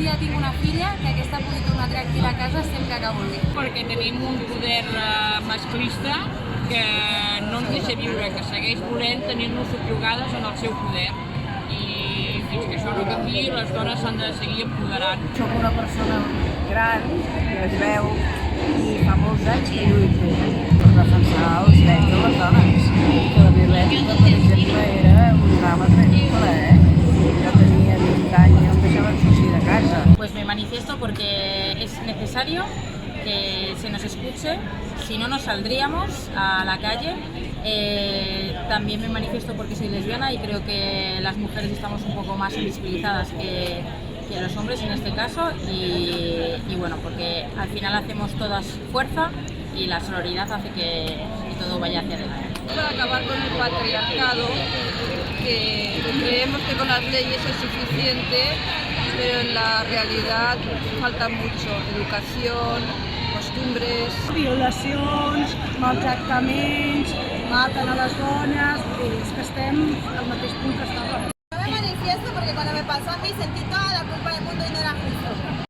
dia tinc una filla, que aquesta pugui tornar tranquil·la a casa sempre que vulgui. Perquè tenim un poder masclista que no ens deixa viure, que segueix volent tenir-nos subjugades en el seu poder. I fins que això no canviï, les dones s'han de seguir empoderant. Soc una persona gran, que es veu, i fa molts anys que lluito per defensar els drets de les dones. Que la violència, per exemple, era un drama terrible, Jo tenia 20 anys i no em deixaven sortir de casa. Pues me manifiesto porque es necesario que se nos escuche, si no nos saldríamos a la calle. También me manifiesto porque soy lesbiana y creo que las mujeres estamos un poco más invisibilizadas que los hombres en este caso y bueno, porque al final hacemos todas fuerza y la sororidad hace que todo vaya hacia adelante. Para acabar con el patriarcado, que creemos que con las leyes es suficiente, pero en la realidad falta mucho: educación, costumbres. Violacions, maltractaments, maten a les dones, és que estem al mateix punt que estàvem. Yo me manifiesto porque cuando me pasó a mí sentí toda